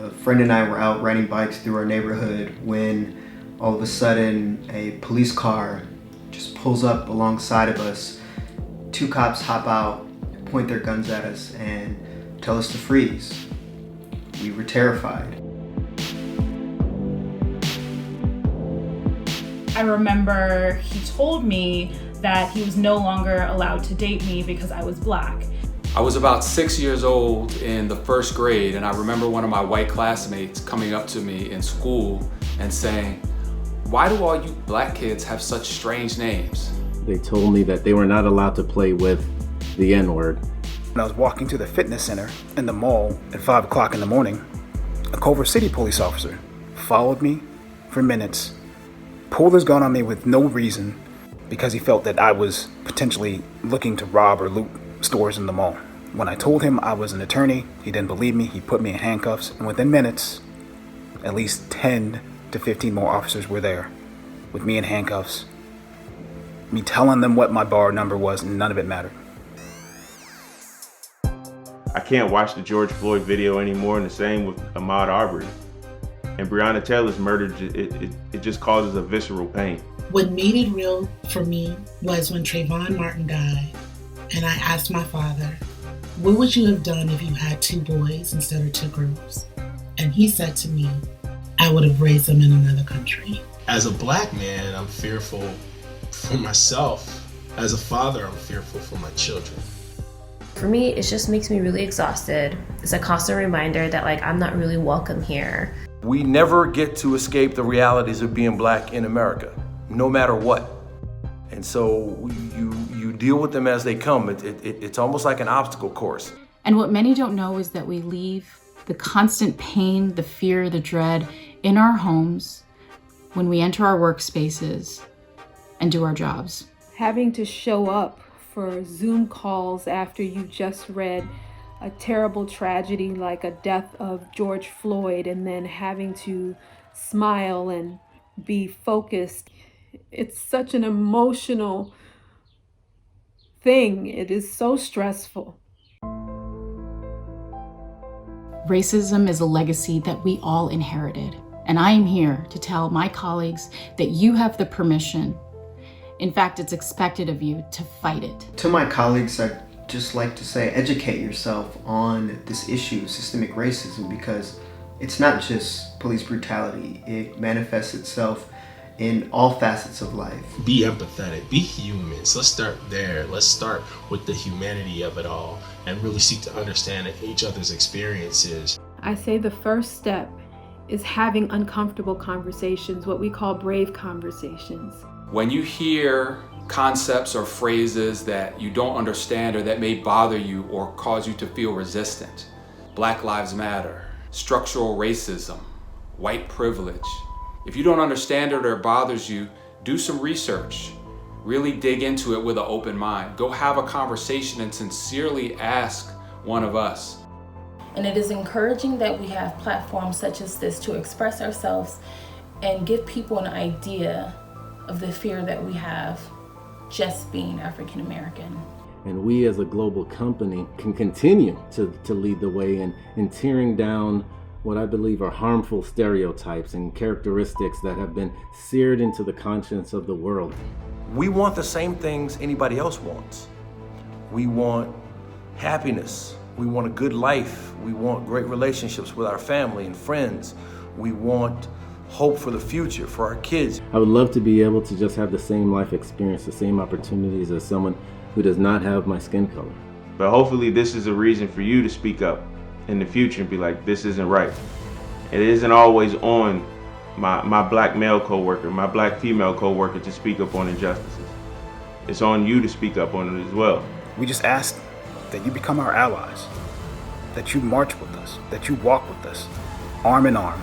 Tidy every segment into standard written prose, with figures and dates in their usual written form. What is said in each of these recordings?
A friend and I were out riding bikes through our neighborhood when all of a sudden a police car just pulls up alongside of us. Two cops hop out, point their guns at us, and tell us to freeze. We were terrified. I remember he told me that he was no longer allowed to date me because I was Black. I was about 6 years old in the first grade, and I remember one of my white classmates coming up to me in school and saying, "Why do all you Black kids have such strange names?" They told me that they were not allowed to play with the N-word. When I was walking to the fitness center in the mall at 5 o'clock in the morning, a Culver City police officer followed me for minutes, pulled his gun on me with no reason because he felt that I was potentially looking to rob or loot stores in the mall. When I told him I was an attorney, he didn't believe me. He put me in handcuffs, and within minutes, at least 10 to 15 more officers were there with me in handcuffs, me telling them what my bar number was, and none of it mattered. I can't watch the George Floyd video anymore, and the same with Ahmaud Arbery. And Breonna Taylor's murder, it just causes a visceral pain. What made it real for me was when Trayvon Martin died, and I asked my father, "What would you have done if you had two boys instead of two girls?" And he said to me, "I would have raised them in another country." As a Black man, I'm fearful for myself. As a father, I'm fearful for my children. For me, it just makes me really exhausted. It's a constant reminder that I'm not really welcome here. We never get to escape the realities of being Black in America, no matter what. And so you deal with them as they come. It's almost like an obstacle course. And what many don't know is that we leave the constant pain, the fear, the dread in our homes when we enter our workspaces and do our jobs. Having to show up for Zoom calls after you just read a terrible tragedy like a death of George Floyd, and then having to smile and be focused. It's such an emotional thing. It is so stressful. Racism is a legacy that we all inherited, and I am here to tell my colleagues that you have the permission. In fact, it's expected of you to fight it. To my colleagues, I'd just like to say, educate yourself on this issue, systemic racism, because it's not just police brutality. It manifests itself in all facets of life. Be empathetic, be humans. Let's start there. Let's start with the humanity of it all and really seek to understand each other's experiences. I say the first step is having uncomfortable conversations, what we call brave conversations. When you hear concepts or phrases that you don't understand or that may bother you or cause you to feel resistant, Black Lives Matter, structural racism, white privilege, if you don't understand it or it bothers you, do some research. Really dig into it with an open mind. Go have a conversation and sincerely ask one of us. And it is encouraging that we have platforms such as this to express ourselves and give people an idea of the fear that we have just being African American. And we as a global company can continue to lead the way in tearing down what I believe are harmful stereotypes and characteristics that have been seared into the conscience of the world. We want the same things anybody else wants. We want happiness. We want a good life. We want great relationships with our family and friends. We want hope for the future, for our kids. I would love to be able to just have the same life experience, the same opportunities as someone who does not have my skin color. But hopefully this is a reason for you to speak up in the future and be like, this isn't right. It isn't always on my Black male coworker, my Black female coworker to speak up on injustices. It's on you to speak up on it as well. We just ask that you become our allies, that you march with us, that you walk with us, arm in arm.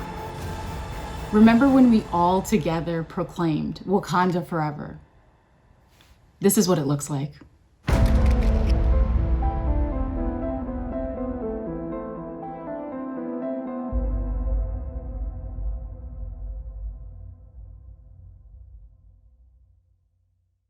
Remember when we all together proclaimed Wakanda forever? This is what it looks like.